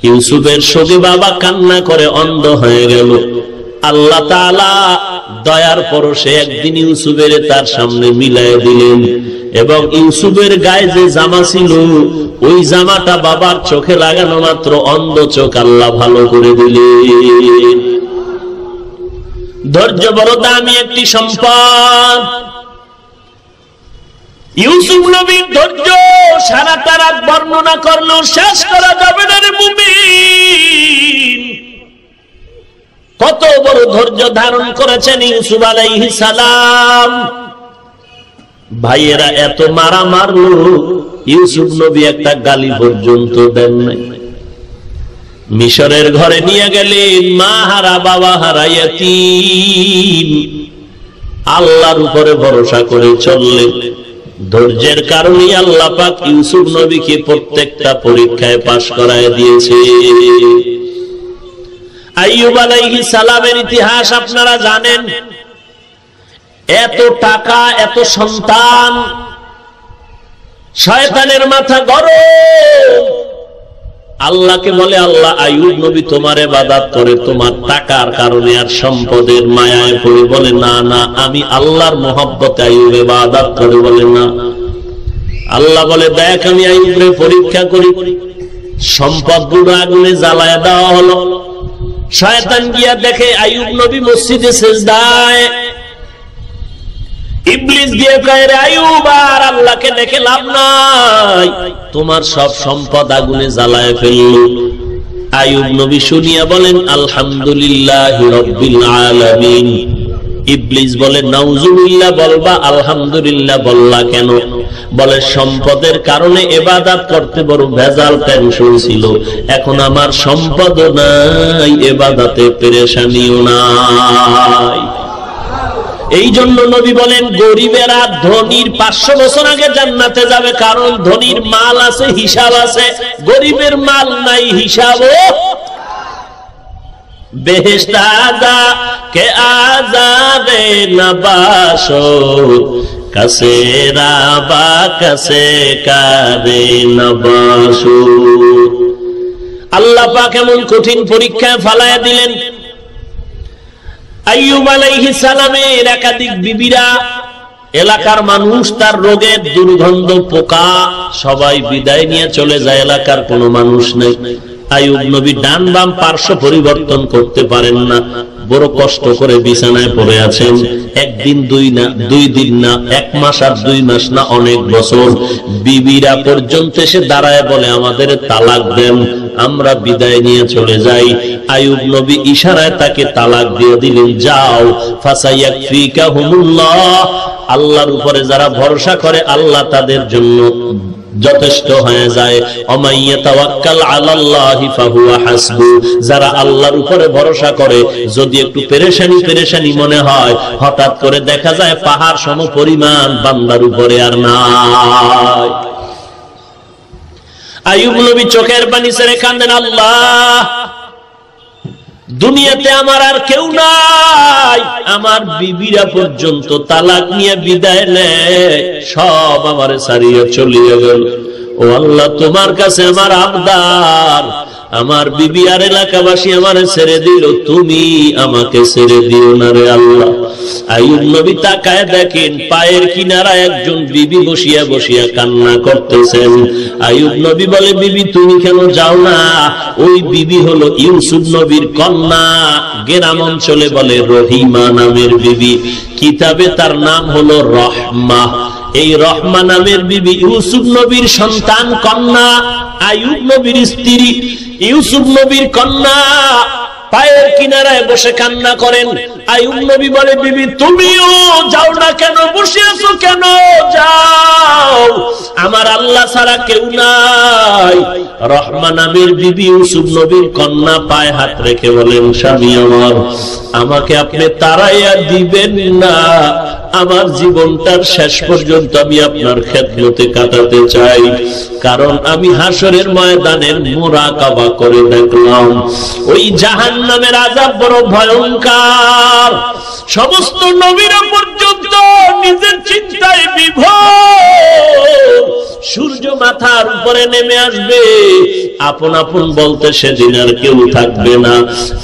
ইউসুফের শোকে বাবা কান্না করে অন্ধ হয়ে গেল। আল্লাহ তাআলা দয়ার পরশে একদিন ইউসুফের তার সামনে মিলাইয়া দিলেন এবং ইউসুফের গায়ে যে জামা ছিল ওই জামাটা বাবার চোখে লাগানো মাত্র অন্ধ চোখ আল্লাহ ভালো করে দিলেন। ধৈর্য বড় দামি একটি সম্পদ। ইউসুফ নবীর ধৈর্য সারাটা রাত বর্ণনা করলেও শেষ করা যাবে না রে মুমিন। কত বড় ধৈর্য ধারণ করেছেন ইউসুফ আলাইহিস সালাম। ভাইয়েরা এত মারা মারলো, ইউসুফ নবী একটা গালি পর্যন্ত দেন নাই। মিশরের ঘরে নিয়ে গেলেন, মা হারা বাবা হারা ইয়াতীম, আল্লাহর উপরে ভরসা করে চললেন। ধৈর্যের কারণে আল্লাহ পাক ইউসুফ নবীকে প্রত্যেকটা পরীক্ষায় পাশ করায় দিয়েছে। আইয়ুব আলাইহিস সালামের ইতিহাস আপনারা জানেন। এত টাকা, এত সন্তান, শয়তানের মাথা গরম। আল্লাহকে বলে, আল্লাহ আইয়ুব নবী তোমার ইবাদত করে তোমার টাকার কারণে আর সম্পদের মায়ায় পড়ে। বলে না না, আমি আল্লাহর মহব্বতে আইয়ুব ইবাদত করে। বলে না। আল্লাহ বলে, দেখ আমি আইয়ুবের পরীক্ষা করি। সম্পদগুলো আগুনে জ্বালায় দেওয়া হলো। শয়তান গিয়া দেখে আইয়ুব নবী মসজিদে সিজদায়। ইবলিস দিয়ে কয়, আইয়ুব আর আল্লাহকে দেখে লাভ নাই, তোমার সব সম্পদ আগুনে জ্বালায় ফেললো। আইয়ুব নবী শুনিয়া বলেন, আলহামদুলিল্লাহি রাব্বিল আলামিন। ইবলিস বলে, নাউজুবিল্লাহ বলবা, আলহামদুলিল্লাহ বললা কেন? বলে, সম্পদের কারণে ইবাদত করতে বড় ভেজাল টেনশন ছিল, এখন আমার সম্পদও নাই, ইবাদতে পেরেশানিও নাই। এই জন্য নবী বলেন, গরিবেরা ধনীর 500 বছর আগে জান্নাতে যাবে, কারণ ধনীর মাল আছে, হিসাব আছে। গরিবের মাল নাই, হিসাবও। বেহেশত আজা কে আজাবে নবাশো, কাসে রাবা কাসে কারে নবাশো। আল্লাহ পাক এমন কঠিন পরীক্ষায় ফালায়া দিলেন। আইয়ুব আলাইহিস সালামের একাধিক বিবিরা, এলাকার মানুষ তার রোগের দুর্গন্ধ, পোকা, সবাই বিদায় নিয়ে চলে যায়। এলাকার কোনো মানুষ নেই। আইয়ুব নবী ডান বাম পার্শ্ব পরিবর্তন করতে পারেন না, বড় কষ্ট করে বিছানায় পড়ে আছেন। একদিন, দুই না, 2 দিন না, 1 মাস আর 2 মাস না, অনেক বছর। বিবিরা পর্যন্ত এসে দাঁড়ায় বলে, আমাদের তালাক দেন, আমরা বিদায় নিয়ে চলে যাই। আইয়ুব নবী ইশারায় তাকে তালাক দিয়ে দিলেন, যাও। ফাসায়াকফিকাহুমুল্লাহ, আল্লাহর উপরে যারা ভরসা করে আল্লাহ তাদের জন্য যথেষ্ট হয়ে যায়। ওমাইয়া তাওয়াক্কাল আলাল্লাহি ফাহুয়া হাসবু, যারা আল্লাহর উপরে ভরসা করে, যদি একটু পেরেশানি মনে হয়, হঠাৎ করে দেখা যায় পাহাড় সম পরিমাণ বান্দার উপরে আর নাই। আইয়ুব নবী চোখের পানি ছেড়ে কাঁদেন, আল্লাহ দুনিয়াতে আমার আর কেউ নাই, আমার বিবিরা পর্যন্ত তালাক নিয়ে বিদায় নেয়, সব আমারে ছাড়িয়ে চলিয়ে গেল। ও আল্লাহ তোমার কাছে আমার আবদার, আমার বিবি আর এলাকাবাসী আমারে ছেড়ে দিল, তুমি আমাকে ছেড়ে দিও না রে আল্লাহ। আইয়ুব নবী তাকায় দেখেন পায়ের কিনারায় একজন বিবি বসিয়া বসিয়া কান্না করতেছেন। আইয়ুব নবী বলে, বিবি তুমি কেন যাও না? ওই বিবি হলো ইউসুফ নবীর কন্যা, গ্রাম অঞ্চলে বলে রহিমা নামের বিবি, কিতাবে তার নাম হলো রহমা। এই রহমা নামের বিবি ইউসুফ নবীর সন্তান কন্যা, আইয়ুব নবীর স্ত্রী, ইউসুফ নবীর কন্যা পায়ের কিনারায় বসে কান্না করেন। আইয়ুব নবী বলে, বিবি তুমিও যাও না কেন, বসে আছো কেন? যাও, আমার আমার আল্লাহ ছাড়া কেউ নাই। রহমা নামের বিবি ইউসুফ নবীর কন্যা পায়ে হাত রেখে বলেন, স্বামী আমার, আমাকে আপনি তাড়াইয়া দিবেন না, আমার জীবনটার শেষ পর্যন্ত আমি আপনার খেদমতে কাটাতে চাই। কারণ আমি হাসরের ময়দানের মুরাকাবা করে দেখলাম ওই জাহান্নামের আযাব বড় ভয়ঙ্কর। সমস্ত নবীরা পর্যন্ত নিজের চিন্তায় বিভোর। সূর্য মাথার উপরে নেমে আসবে, আপন আপন বলতে সেদিন আর কেউ থাকবে না।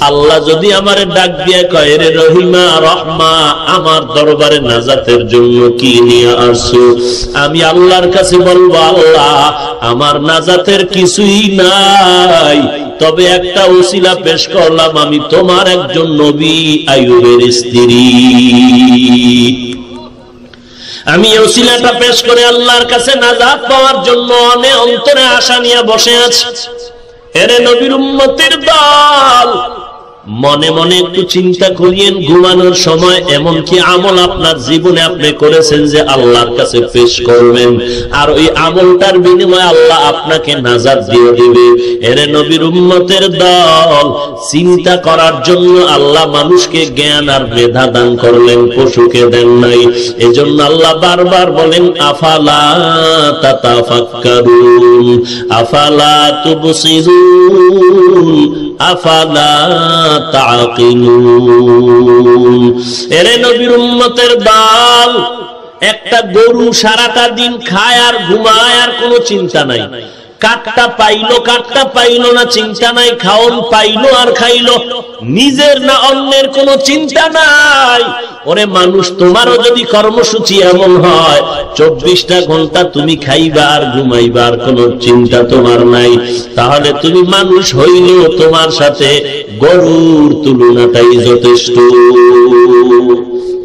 আল্লাহ যদি আমারে ডাক দিয়ে কয়, রে রহিমা রহমা, আমার দরবারে নাজাতের জন্য কি নিয়ে আসছো? আমি আল্লাহর কাছে বলবো, আল্লাহ আমার নাজাতের কিছুই নাই, তবে একটা ওসিলা পেশ করলাম, আমি তোমার একজন নবী আইয়ুবের স্ত্রী। আমি ওসিলাটা পেশ করে আল্লাহর কাছে নাজাত পাওয়ার জন্য অনেক অন্তরে আশা নিয়ে বসে আছি। এরে নবীর উম্মতের দল, মনে মনে একটু চিন্তা করিয়েন ঘুমানোর সময় এমন কি আমল আপনার জীবনে আপনি করেছেন যে আল্লাহর কাছে পেশ করবেন, আর ওই আমলটার বিনিময়ে আল্লাহ আপনাকে নাজাত দিয়ে দিবে। এরে নবীর উম্মতের দল, চিন্তা করার জন্য আল্লাহ মানুষকে জ্ঞান আর মেধা দান করলেন, পশুকে দেন নাই। এজন্য আল্লাহ বারবার বলেন, আফালা তাতাফাক্কারুন আফালা তুবসিরুন আফালা তাআকিলুন। এরে নবীর উম্মতের দল, একটা গরু সারাটা দিন খায় আর ঘুমায় আর কোনো চিন্তা নাই। কাঠটা পাইলো না চিন্তা নাই, খাওন পাইলো আর খাইলো, নিজের না অন্যের কোনো চিন্তা নাই। ওরে মানুষ, তোমারও যদি কর্মসূচি এমন হয় 24টা ঘন্টা তুমি খাইবা আর ঘুমাইবা আর কোনো চিন্তা তোমার নাই, তাহলে তুমি মানুষ হইলেও তোমার সাথে গরুর তুলনাটাই যথেষ্ট।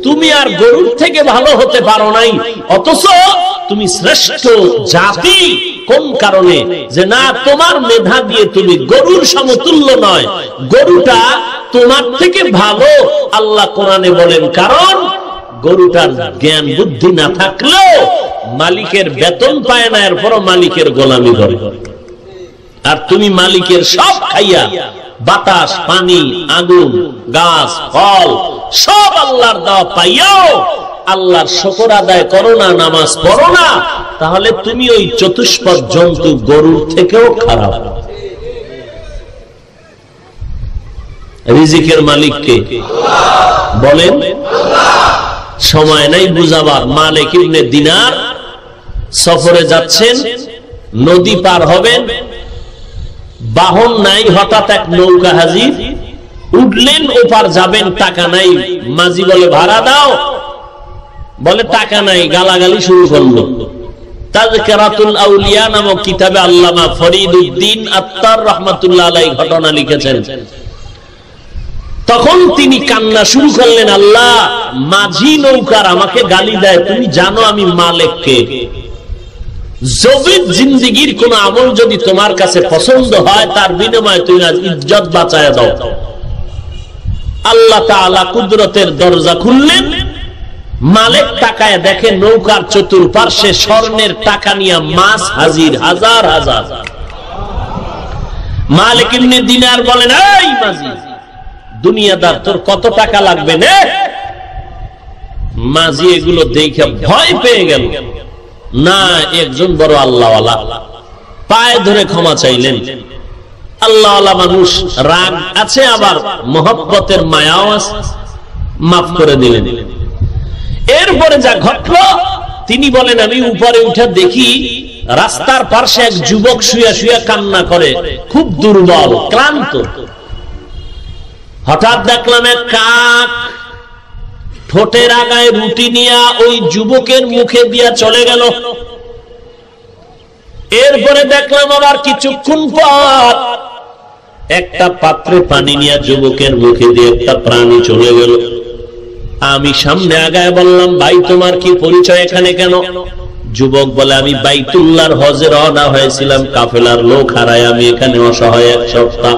তুমি আর গরুর থেকে ভালো হতে পারো নাই, অথচ তুমি শ্রেষ্ঠ জাতি। কোন কারণে? যে না, তোমার মেধা দিয়ে তুমি গরুর সমতুল্য নয়, গরুটা তোমার থেকে ভালো। আল্লাহ কোরআনে বলেন, কারণ গরুটার জ্ঞান বুদ্ধি না থাকলেও মালিকের বেতন পায় না, এরপরও মালিকের গোলামি করে। আর তুমি মালিকের সব খাইয়া, বাতাস, পানি, আগুন, গাছ, ফল সব আল্লাহর দেওয়া পাইয়াও আল্লাহর শুকর আদায় করো না, নামাজ পড়ো না, তাহলে তুমি ওই চতুষ্পদ জন্তু গরুর থেকেও খারাপ। রিজিকের মালিককে বলেন, সময় নাই বুঝাবার। মালিক ইবনে দিনার সফরে যাচ্ছেন, নদী পার হবেন, বাহন নাই, হঠাৎ এক নৌকা হাজির, উঠলেন, ওপার যাবেন, টাকা নাই। মাঝি বলে, ভাড়া দাও, বলে টাকা নাই, গালাগালি শুরু করলো। তাযকিরাতুল আউলিয়া নামক কিতাবে আল্লামা ফরিদউদ্দিন আত্তার রাহমাতুল্লাহ আলাইহি ঘটনা লিখেছেন। তখন তিনি কান্না শুরু করলেন, আল্লাহ, মাঝি নৌকার আমাকে গালি দেয়, তুমি জানো আমি মালিক কে। জবিত জিন্দেগীর কোন আমল যদি তোমার কাছে পছন্দ হয়, তার বিনিময়ে তুমি আজ ইজ্জত বাঁচায় দাও। আল্লাহ তাআলা কুদরতের দরজা খুললেন, মালিক তাকায় দেখে নৌকার চতুর্পার্শ্বে স্বর্ণের টাকা নিয়ে মাছ হাজির, হাজার হাজার। মালিক ইবনে দিনার বলেন, এই মাঝি, দুনিয়াদার, তোর কত টাকা লাগবে নে? মাঝি এগুলো দেখে ভয় পেয়ে গেল। না, একজন বড় আল্লাহওয়ালা, পায়ে ধরে ক্ষমা চাইলেন। আল্লাহওয়ালা মানুষ, রাগ আছে আবার মহব্বতের মায়াও আছে, মাফ করে দিলেন। এরপরে যা ঘটলো, তিনি বলেন, আমি উপরে উঠে দেখি রাস্তার পাশে এক যুবক শুয়ে শুয়ে কান্না করে, খুব দুর্বল, ক্লান্ত। হঠাৎ দেখলাম এক কাক ঠোঁটের আগায় রুটি নিয়ে ওই যুবকের মুখে দিয়া চলে গেল। এরপরে দেখলাম আবার কিছুক্ষণ পর একটা পাত্রে পানি নিয়ে যুবকের মুখে দিয়ে একটা প্রাণী চলে গেল। আমি সামনে আগায় বললাম, ভাই তোমার কি পরিচয়, এখানে কেন? যুবক বলে, আমি বাইতুল্লাহর হজে রওনা হয়েছিলাম, কাফেলার লোক হারায় আমি এখানে অসহায় এক সপ্তাহ।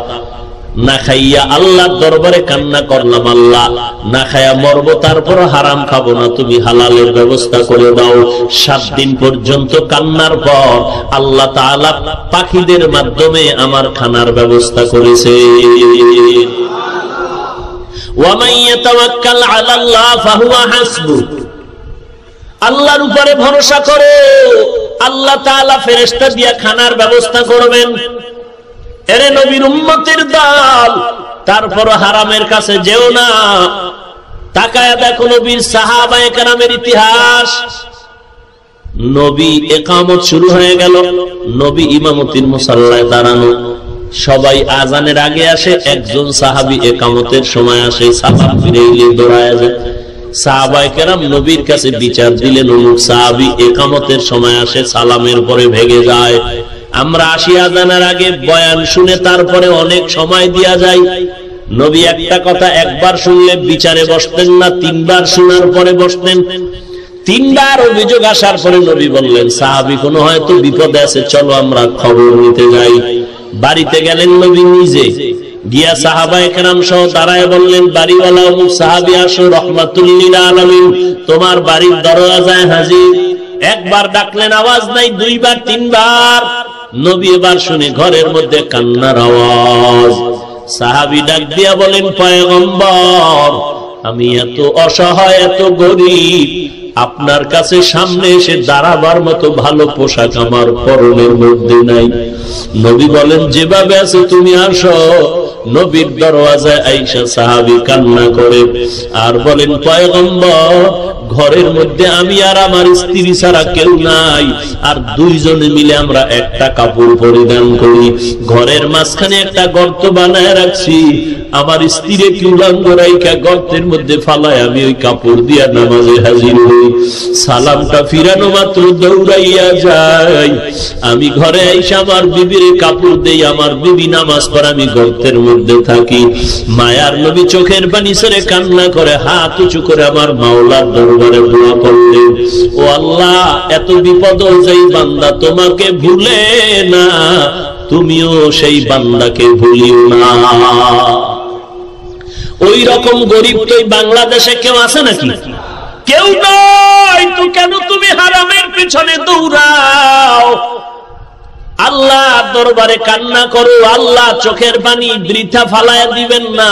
না খাইয়া আল্লাহর দরবারে কান্না করলাম, আল্লাহ না খাইয়া মরবো, তারপর হারাম খাবো না, তুমি হালালের ব্যবস্থা করে দাও। 7 দিন পর্যন্ত কান্নার পর আল্লাহ তাআলা পাখিদের মাধ্যমে আমার খানার ব্যবস্থা করেছে। ওয়া মান ইয়াতাওয়াক্কাল আলাল্লাহ ফাহুয়া হাসবুহ, আল্লাহর উপরে ভরসা করো, আল্লাহ তাআলা ফেরেশতা দিয়া খানার ব্যবস্থা করবেন। এরে নবীর উম্মতের দল, তারপর হারামের কাছে যেও না। তাকায়া দেখো নবীর সাহাবায়ে কেরামের ইতিহাস। নবী ইকামত শুরু হয়ে গেল, নবী ইমামতির মুসাল্লায় দাঁড়ানো, সবাই আজানের আগে আসে, একজন সাহাবী ইকামতের সময় আসে, সালাম ফিরাইলে দৌড়ায় যায়। সাহাবায়ে কেরাম নবীর কাছে বিচার দিলেন, অমুক সাহাবী ইকামতের সময় আসে, সালামের পরে ভেগে যায়। আমরা আসি আজানের আগে, বয়ান শুনে তারপরে অনেক সময় দিয়া যায়। নবী একটা কথা একবার শুনলে বিচারে বসতেন না, 3 বার শোনার পরে বসতেন। 3 বার অভিযোগ আসার পরে নবী বললেন, সাহাবী কোনো হয়তো বিপদে আছে, চলো আমরা খবর নিতে যাই। বাড়িতে গেলেন নবী নিজে, গিয়া সাহাবায়ে কেরাম সহ দাঁড়ায় বললেন, বাড়িওয়ালা অমুক সাহাবী আসো, রাহমাতুল লিল আলামিন তোমার বাড়ির দরজায় হাজির। একবার ডাকলেন, আওয়াজ নাই, 2 বার 3 বার। নবী এবার শুনে ঘরের মধ্যে কান্নার আওয়াজ। সাহাবী ডাক দিয়া বলেন, পয়গম্বর আমি এত অসহায়, এত গরীব, আপনার কাছে সামনে এসে দাঁড়াবার মতো ভালো পোশাক আমার পরনের মধ্যে নাই। নবী বলেন, যেভাবে আছে তুমি আসো। নবীর দরওয়াজায় আয়েশা সাহাবী কান্না করে আর বলেন, পয়গম্বর ঘরের মধ্যে আমি আর আমার স্ত্রী ছাড়া কেউ নাই, আর 2 জনে মিলে আমরা একটা কাপড় পরিধান করি। ঘরের মাঝখানে একটা গর্ত বানায় রাখছি, আমার স্ত্রীকে উলাঙ্গ রাইখা গর্তের মধ্যে ফালায় আমি ওই কাপড় দিয়া নামাজে হাজির হই। সালামটা ফিরানো মাত্র দৌড়াইয়া যাই, আমি ঘরে আইসা আমার বিবির কাপড় দেই, আমার বিবি নামাজ পড়ে, আমি গর্তের মধ্যে থাকি। মায়ার নবী চোখের পানি ছেড়ে কান্না করে হাত উঁচু করে আমার মাওলার দরবারে দোয়া করলেন, ও আল্লাহ এত বিপদ যেই বান্দা তোমাকে ভুলে না, তুমিও সেই বান্দাকে ভুলিও না। ওই রকম গরিব তো বাংলাদেশে কেউ আছে নাকি? কেউ নয় তো কেন তুমি হারামের পিছনে দৌড়াও? আল্লাহ দরবারে কান্না করো, আল্লাহ চোখের পানি বৃথা ফালায়া দিবেন না।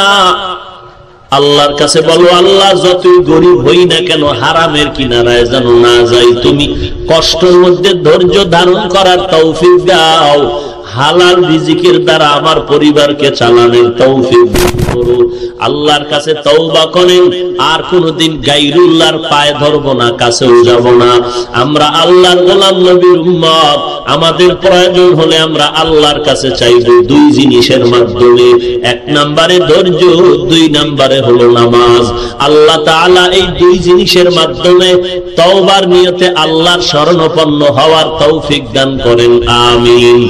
আল্লাহর কাছে বলো, আল্লাহ যতই গরিব হই না কেন হারামের কিনারায় যেন না যাই, তুমি কষ্টের মধ্যে ধৈর্য ধারণ করার তৌফিক দাও। হালাল রিজিকের দ্বারা আমার পরিবারকে চালানোর তৌফিক করো। আল্লাহর কাছে তওবা করেন, আর কোনদিন গায়রুল্লাহর পায়ে ধরব না, কাছেও যাব না। আমরা আল্লাহর গোলাম, নবীর উম্মত। আমাদের প্রয়োজন হলে আমরা আল্লাহর কাছে চাইব 2 জিনিসের মাধ্যমে। 1 নম্বরে ধৈর্য, 2 নম্বরে হলো নামাজ। আল্লাহ তাআলা এই 2 জিনিসের মাধ্যমে তওবার নিয়তে আল্লাহর শরণাপন্ন হওয়ার তৌফিক দান করেন। আমিন।